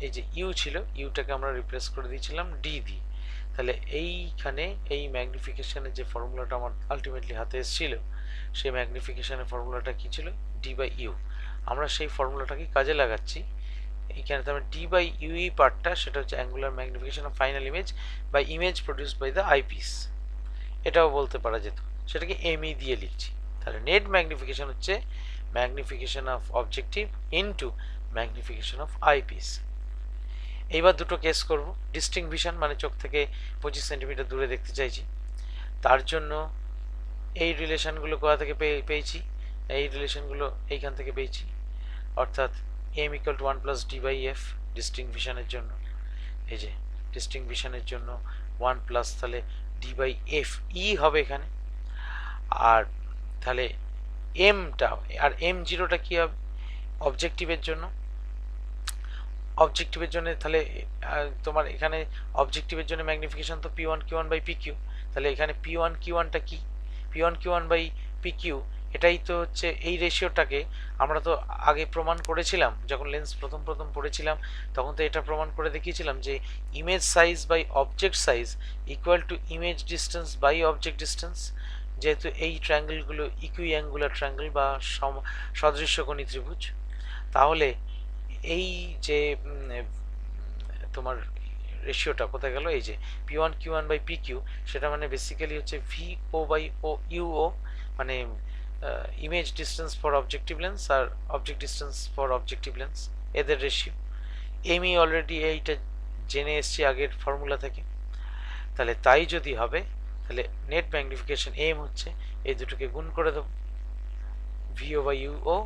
এই যে ইউ ছিল, ইউটাকে আমরা রিপ্লেস করে দিয়েছিলাম ডি দিয়ে। তাহলে এইখানে এই ম্যাগনিফিকেশনের যে ফর্মুলাটা আমার আলটিমেটলি হাতে এসেছিল, সেই ম্যাগনিফিকেশনের ফর্মুলাটা কি ছিল, ডি বাই ইউ। আমরা সেই ফর্মুলাটাকে কাজে লাগাচ্ছি এইখানে। তার ডি বাই ইউই পার্টটা সেটা হচ্ছে angular magnification of final image by image produced by the eyepiece, এটাও বলতে পারা যেত, সেটাকে এমই দিয়ে লিখছি। তাহলে নেট ম্যাগনিফিকেশন হচ্ছে magnification of objective into magnification of eyepiece. এইবার দুটো কেস করব। ডিস্টিংক্ট ভিশন মানে চোখ থেকে 25 সেন্টিমিটার দূরে দেখতে চাইছি, তার জন্য এই রিলেশনগুলো কোথা থেকে পেয়েছি, এই রিলেশনগুলো এইখান থেকে পেয়েছি, অর্থাৎ M equal to 1 plus D by F distinct ভিশনের জন্য। এই যে ডিস্টিংক্ট ভিশনের জন্য 1 প্লাস তাহলে ডি বাই এফ ই হবে এখানে, আর তাহলে এমটা আর এম জিরোটা কি হবে অবজেক্টিভের জন্য। অবজেক্টিভের জন্য তাহলে তোমার এখানে অবজেক্টিভের জন্য ম্যাগনিফিকেশন তো P one Q one by P Q, তাহলে এখানে পি ওয়ান কিউ ওয়ানটা কি, P one Q one by P Q, এটাই তো হচ্ছে এই রেশিওটাকে আমরা তো আগে প্রমাণ করেছিলাম যখন লেন্স প্রথম প্রথম পড়েছিলাম, তখন তো এটা প্রমাণ করে দেখিয়েছিলাম যে image size by object size equal to image distance by object distance. যেহেতু এই ট্রায়াঙ্গেলগুলো ইকুইঅ্যাঙ্গুলার ট্রায়াঙ্গেল বা সদৃশ্যকোণী ত্রিভুজ, তাহলে এই যে তোমার রেশিওটা কোথায় গেল, এই যে p1 q1 বাই pq, সেটা মানে বেসিক্যালি হচ্ছে vo বাই ও uo, মানে image distance for objective lens আর object distance for objective lens, এদের রেশিও। আমি অলরেডি এইটা জেনে এসছি আগের ফর্মুলা থেকে, তাহলে তাই যদি হবে তাহলে নেট ম্যাগনিফিকেশন এম হচ্ছে এই দুটোকে গুণ করে দেবো, ভিও বাই ইউও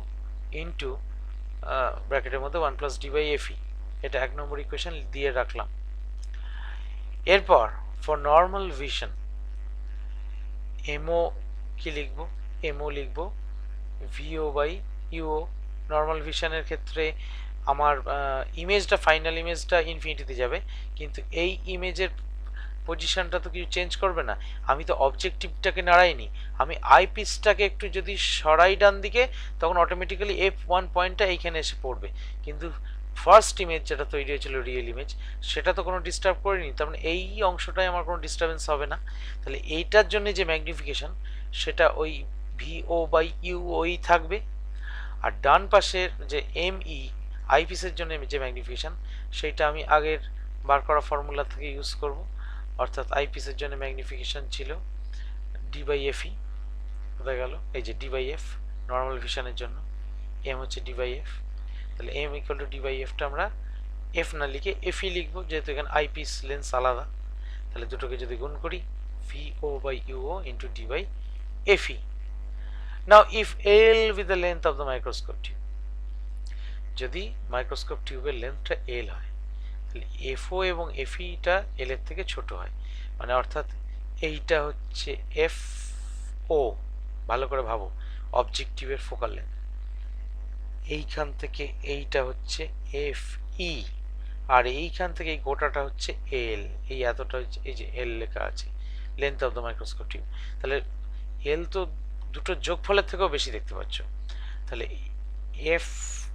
ইন্টু ব্র্যাকেটের মধ্যে 1 প্লাস ডি বাই এফই, এটা 1 নম্বর ইকুয়েশন দিয়ে রাখলাম। এরপর ফর নর্মাল ভিশন এমও কি লিখবো, এমও লিখবো ভিও বাই ইউও। নর্মাল ভিশনের ক্ষেত্রে আমার ইমেজটা, ফাইনাল ইমেজটা ইনফিনিটিতে যাবে, কিন্তু এই ইমেজের পজিশনটা তো কিছু চেঞ্জ করবে না, আমি তো অবজেক্টিভটাকে নাড়াইনি, আমি আইপিসটাকে একটু যদি সরাই ডান দিকে তখন অটোমেটিক্যালি F1 পয়েন্টটা এইখানে এসে পড়বে, কিন্তু ফার্স্ট ইমেজ যেটা তৈরি হয়েছিল রিয়েল ইমেজ সেটা তো কোনো ডিস্টার্ব করিনি, তার মানে এই অংশটায় আমার কোনো ডিস্টারবেন্স হবে না। তাহলে এইটার জন্য যে ম্যাগনিফিকেশন সেটা ওই ভিও বাই ইউ ওই থাকবে, আর ডান পাশের যে এমই আইপিসের জন্য যে ম্যাগনিফিকেশন সেইটা আমি আগের বার করা ফর্মুলা থেকে ইউজ করব, অর্থাৎ আইপিসের জন্য ম্যাগনিফিকেশন ছিল ডি বাই এফই, কোথায় গেল, এই যে ডি বাই এফ নর্মাল ভিশনের জন্য, এম হচ্ছে ডি বাই এফ, তাহলে M equal to D by এফটা আমরা এফ না লিখে এফই লিখবো, যেহেতু এখানে আইপিস লেন্স আলাদা, তাহলে দুটোকে যদি গুণ করি V O by U O into D by F E. Now if L with the length of the microscope tube, যদি মাইক্রোস্কোপ টিউবের লেন্থটা এল হয় তাহলে এফও এবং এফইটা এল এর থেকে ছোট হয়, মানে অর্থাৎ এইটা হচ্ছে এফ ও, ভালো করে ভাবো অবজেক্টিভের ফোকাল লেন্থ, এইখান থেকে এইটা হচ্ছে এফ ই, আর এইখান থেকে এই গোটাটা হচ্ছে এল, এই এতটা হচ্ছে এই যে এল লেখা আছে length of the microscope tube, তাহলে এল তো দুটো যোগফলের থেকেও বেশি দেখতে পাচ্ছ, তাহলে এফ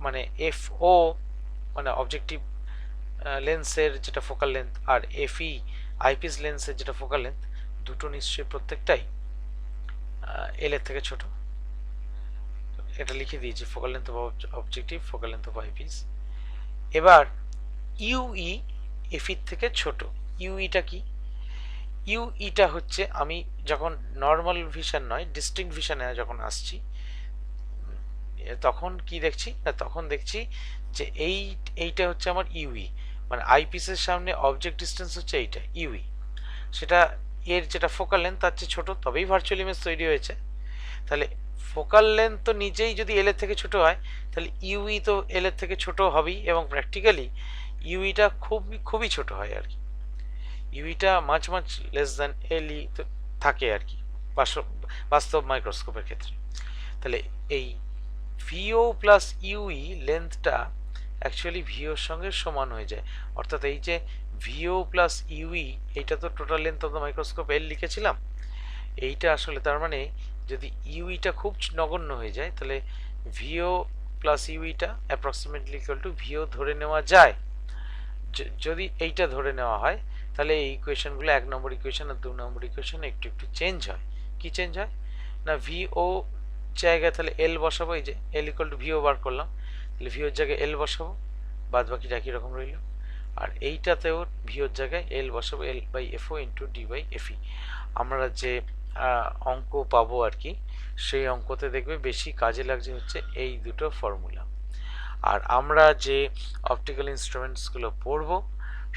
মানে এফ ও মানে অবজেক্টিভ লেন্সের যেটা ফোকাল লেন্থ, আর এফই আইপিস লেন্সের যেটা ফোকাল লেন্থ, দুটো নিশ্চয়ই প্রত্যেকটাই এল এর থেকে ছোট, এটা লিখে দিয়েছি focal length of objective, focal length of eyepiece. এবার ইউই এফির থেকে ছোট, ইউইটা কি, ইউইটা হচ্ছে আমি যখন নর্মাল ভিশন নয় ডিস্টিংক্ট ভিশনে যখন আসছি তখন কি দেখছি না, তখন দেখছি যে এইটা হচ্ছে আমার ইউই, মানে আইপিসের সামনে অবজেক্ট ডিস্টেন্স হচ্ছে এইটা ইউই, সেটা এর যেটা ফোকাল লেন্থ তার চেয়ে ছোট, তবেই ভার্চুয়াল ইমেজ তৈরি হয়েছে। তাহলে ফোকাল লেন্থ তো নিজেই যদি এল এর থেকে ছোট হয় তাহলে ইউই তো এল এর থেকে ছোট হবেই, এবং প্র্যাকটিক্যালি ইউইটা খুবই ছোট হয় আর কি, ইউইটা মাছ লেস দ্যান এলই তো থাকে আর কি বাস্তব মাইক্রোস্কোপের ক্ষেত্রে। তাহলে এই ভিও প্লাস ইউই লেন্থটা অ্যাকচুয়ালি ভিওর সঙ্গে সমান হয়ে যায়, অর্থাৎ এই যে ভিও প্লাস ইউই এইটা তো total length of the microscope L লিখেছিলাম, এইটা আসলে তার মানে যদি ইউইটা খুব নগণ্য হয়ে যায় তাহলে ভিও প্লাস ইউইটা অ্যাপ্রক্সিমেটলি ইকুয়াল টু ভিও ধরে নেওয়া যায়। যদি এইটা ধরে নেওয়া হয় তাহলে এই ইকুয়েশনগুলো 1 নম্বর ইকুয়েশন আর 2 নম্বর ইকুয়েশন একটু চেঞ্জ হয়। কি চেঞ্জ হয় না, ভিও জায়গায় তাহলে এল বসাবো, এই যে এল ইকুয়াল টু ভিও বার করলাম, তাহলে ভিওর জায়গায় এল বসাবো, বাদ বাকিটা একই রকম রইল, আর এইটাতেও ভিওর জায়গায় এল বসাবো, L by F O into D by F E. আমরা যে অঙ্ক পাবো আর কি, সেই অঙ্কতে দেখবে বেশি কাজে লাগছে হচ্ছে এই দুটো ফর্মুলা। আর আমরা যে অপটিক্যাল ইনস্ট্রুমেন্টসগুলো পড়বো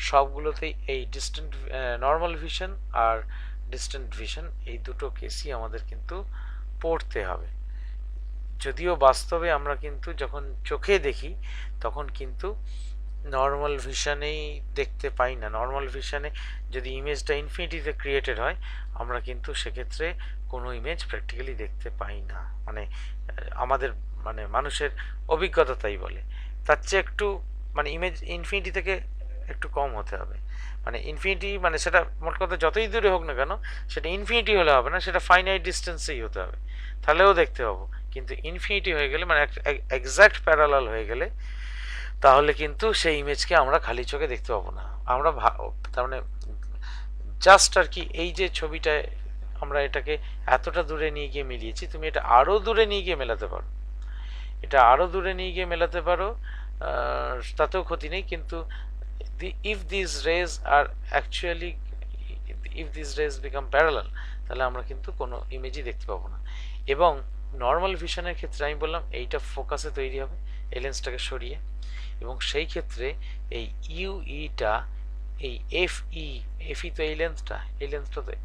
সবগুলোতেই এই ডিস্টেন্ট নর্মাল ভিশন আর ডিস্টেন্ট ভিশন এই দুটো কেসই আমাদের কিন্তু পড়তে হবে। যদিও বাস্তবে আমরা কিন্তু যখন চোখে দেখি তখন কিন্তু নর্মাল ভিশনেই দেখতে পাই না, নর্মাল ভিশনে যদি ইমেজটা ইনফিনিটিতে ক্রিয়েটেড হয় আমরা কিন্তু সেক্ষেত্রে কোনো ইমেজ প্র্যাকটিক্যালি দেখতে পাই না, মানে আমাদের মানে মানুষের অভিজ্ঞতা তাই বলে, তার চেয়ে একটু মানে ইমেজ ইনফিনিটি থেকে একটু কম হতে হবে, মানে ইনফিনিটি মানে সেটা মোট কথা যতই দূরে হোক না কেন সেটা ইনফিনিটি হলে হবে না, সেটা ফাইনাইট ডিস্টেন্সেই হতে হবে, তাহলেও দেখতে পাবো, কিন্তু ইনফিনিটি হয়ে গেলে মানে এক্সাক্ট প্যারালাল হয়ে গেলে তাহলে কিন্তু সেই ইমেজকে আমরা খালি চোখে দেখতে পাবো না। আমরা তার মানে জাস্ট আর কি এই যে ছবিটায় আমরা এটাকে এতটা দূরে নিয়ে গিয়ে মিলিয়েছি, তুমি এটা আরো দূরে নিয়ে গিয়ে মেলাতে পারো, এটা আরো দূরে নিয়ে গিয়ে মেলাতে পারো, তাতেও ক্ষতি নেই, কিন্তু if these rays are actually, if these rays become parallel, তাহলে আমরা কিন্তু কোনো ইমেজই দেখতে পাবো না। এবং নর্মাল ভিশনের ক্ষেত্রে আমি বললাম এইটা ফোকাসে তৈরি হবে এই লেন্সটাকে সরিয়ে, এবং সেই ক্ষেত্রে এই ইউইটা এই এফই তো এই লেন্সটাতে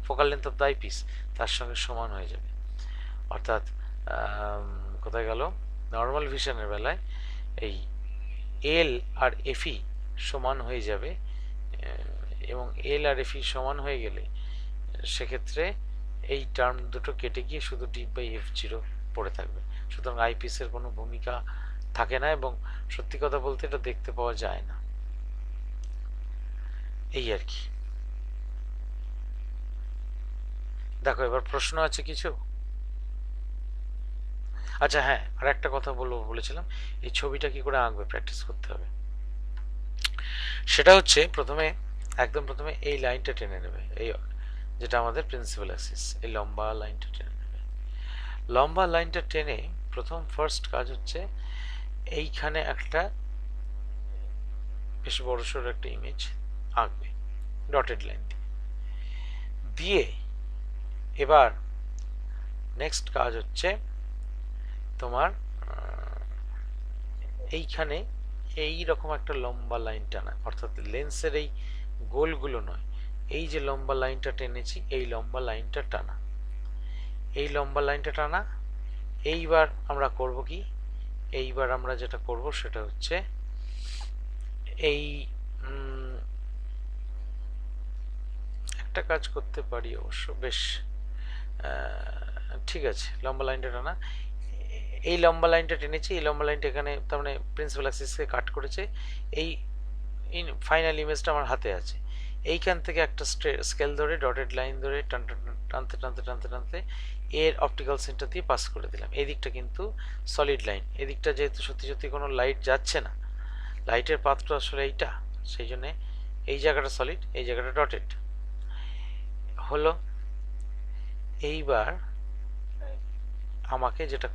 focal length of the eyepiece তার সঙ্গে সমান হয়ে যাবে। অর্থাৎ কোথায় গেল, নর্মাল ভিশনের বেলায় এই এল আর এফই সমান হয়ে যাবে, এবং এল আর এফই সমান হয়ে গেলে সেক্ষেত্রে এই টার্ম দুটো কেটে গিয়ে শুধু d/f0 পড়ে থাকবে। সুতরাং আইপিসের কোনো ভূমিকা থাকে না, এবং সত্যি কথা বলতে এটা দেখতে পাওয়া যায় না, এই আর কি। দেখো এবার প্রশ্ন আছে কিছু? আচ্ছা হ্যাঁ, আর একটা কথা বলেছিলাম, এই ছবিটা কি করে আঁকবে প্র্যাকটিস করতে হবে। সেটা হচ্ছে একদম প্রথমে এই লাইনটা টেনে নেবে, এই যেটা আমাদের প্রিন্সিপাল অ্যাক্সিস, এই লম্বা লাইনটা টেনে নেবে। লম্বা লাইনটা টেনে ফার্স্ট কাজ হচ্ছে এইখানে একটা বেশ বড়সড় একটা ইমেজ আঁকবে ডটেড লাইন দিয়ে। এবার নেক্সট কাজ হচ্ছে তোমার এইখানে এই রকম একটা লম্বা লাইন টানা, অর্থাৎ লেন্সের এই গোলগুলো নয়, এই যে লম্বা লাইনটা টেনেছি এই লম্বা লাইনটা টানা, এই লম্বা লাইনটা টানা। এইবার আমরা করব কি, এইবার আমরা যেটা করব সেটা হচ্ছে এই একটা কাজ করতে পারি অবশ্য, বেশ ঠিক আছে, লম্বা লাইনটা টানা, এই লম্বা লাইনটা টেনেছি, এই লম্বা লাইনটা এখানে তার মানে প্রিন্সিপাল অ্যাক্সিসকে কাট করেছে। এই ফাইনাল ইমেজটা আমার হাতে আছে, এইখান থেকে একটা স্কেল ধরে ডটেড লাইন ধরে টানতে টানতে টানতে টানতে টানতে এর অপটিক্যাল সেন্টার দিয়ে পাস করে দিলাম। এই দিকটা কিন্তু সলিড লাইন, এদিকটা যেহেতু সত্যি সত্যি কোনো লাইট যাচ্ছে না, লাইটের পাথটা আসলে এইটা, সেই জন্যে এই জায়গাটা সলিড, এই জায়গাটা ডটেড হলো। এইবার আমাকে যেটা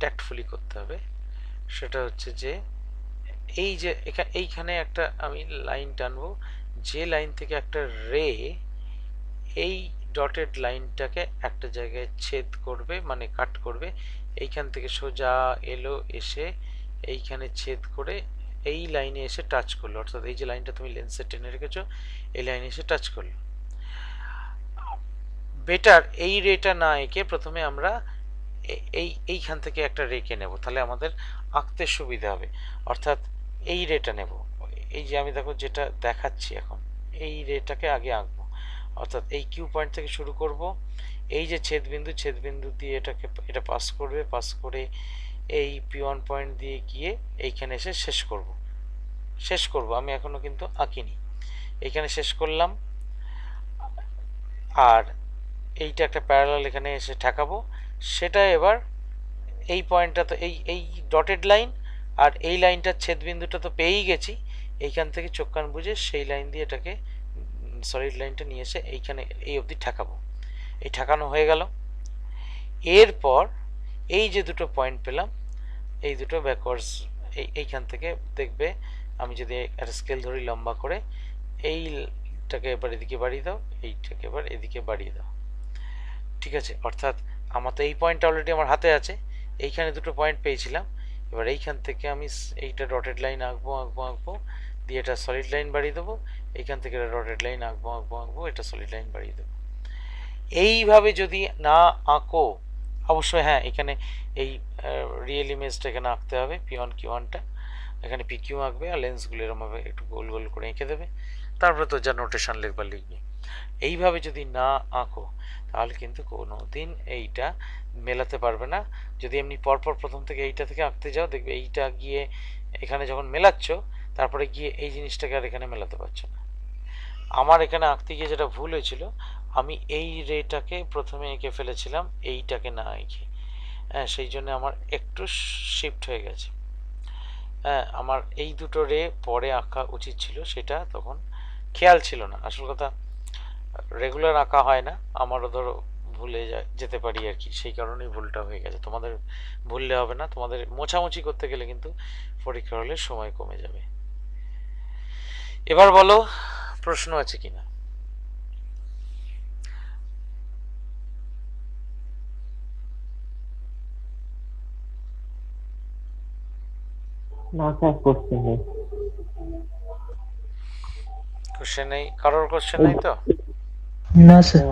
ট্যাক্টফুলি করতে হবে সেটা হচ্ছে যে এই যে এইখানে একটা আমি লাইন টানবো, যে লাইন থেকে একটা রে এই ডটেড লাইনটাকে একটা জায়গায় ছেদ করবে, মানে কাট করবে, এইখান থেকে সোজা এলো, এসে এইখানে ছেদ করে এই লাইনে এসে টাচ করলো, অর্থাৎ এই যে লাইনটা তুমি লেন্সে টেনে রেখেছো এই লাইনে এসে টাচ করলো। বেটার এই রেটা না এঁকে প্রথমে আমরা এইখান থেকে একটা রেখে নেব, তাহলে আমাদের আঁকতে সুবিধা হবে। অর্থাৎ এই রেটা নেব, এই যে আমি দেখো যেটা দেখাচ্ছি এখন, এই রেটাকে আগে আঁকবো। অর্থাৎ এই কিউ পয়েন্ট থেকে শুরু করব, এই যে ছেদবিন্দু দিয়ে এটা পাস করবে, পাস করে এই P1 পয়েন্ট দিয়ে গিয়ে এইখানে এসে শেষ করব। আমি এখনো কিন্তু আঁকিনি, এইখানে শেষ করলাম। আর এইটা একটা প্যারালাল এখানে এসে ঠেকাবো, সেটা এবার এই পয়েন্টটা তো এই ডটেড লাইন আর এই লাইনটার ছেদবিন্দুটা তো পেয়েই গেছি, এইখান থেকে চোখ কান বুঝে সেই লাইন দিয়ে এটাকে সলিড লাইনটা নিয়ে এসে এইখানে এই অবধি ঠেকাবো। এই ঠেকানো হয়ে গেল। এরপর এই যে দুটো পয়েন্ট পেলাম, এই দুটো ব্যাকওয়ার্ডস এইখান থেকে দেখবে আমি যদি একটা স্কেল ধরি লম্বা করে, এইটাকে এবার এদিকে বাড়িয়ে দাও, এইটাকে এবার এদিকে বাড়িয়ে দাও, ঠিক আছে। অর্থাৎ আমার তো এই পয়েন্টটা অলরেডি আমার হাতে আছে, এইখানে দুটো পয়েন্ট পেয়েছিলাম, এবার এইখান থেকে আমি এইটা ডটেড লাইন আঁকবো দিয়ে এটা সলিড লাইন বাড়িয়ে দেবো, এইখান থেকে এটা ডটেড লাইন আঁকবো এটা সলিড লাইন বাড়িয়ে দেবো। এইভাবে যদি না আঁকো, অবশ্যই হ্যাঁ এখানে এই রিয়েল ইমেজটা এখানে আঁকতে হবে, P1 Q1টা এখানে PQ আঁকবে, আর লেন্সগুলো এরকমভাবে একটু গোল গোল করে এঁকে দেবে, তারপরে তো যা নোটেশন লিখবে। এইভাবে যদি না আঁকো তাহলে কিন্তু কোনো দিন এইটা মেলাতে পারবে না। যদি এমনি পরপর প্রথম থেকে এইটা থেকে আঁকতে যাও, দেখবে এইটা গিয়ে এখানে যখন মেলাচ্ছ তারপরে গিয়ে এই জিনিসটাকে আর এখানে মেলাতে পারছো না। আমার এখানে আঁকতে গিয়ে যেটা ভুল হয়েছিল, আমি এই রেটাকে প্রথমে এঁকে ফেলেছিলাম, এইটাকে না এঁকে, হ্যাঁ সেই জন্য আমার একটু শিফট হয়ে গেছে। হ্যাঁ আমার এই দুটো রে পরে আঁকা উচিত ছিল, সেটা তখন খেয়াল ছিল না। আসল কথা রেগুলার আঁকা হয় না, আমারও ধরো ভুলে যেতে পারি আর কি, সেই কারণেই ভুলটা হয়ে গেছে। তোমাদের ভুললে হবে না, তোমাদের মোছামুছি করতে গেলে কিন্তু পরীক্ষা হলে সময় কমে যাবে। এবার বলো প্রশ্ন আছে কিনা। না স্যার, কোশ্চেন নেই। কোশ্চেন নেই, কারোর কোশ্চেন এই নেই তো? না স্যার।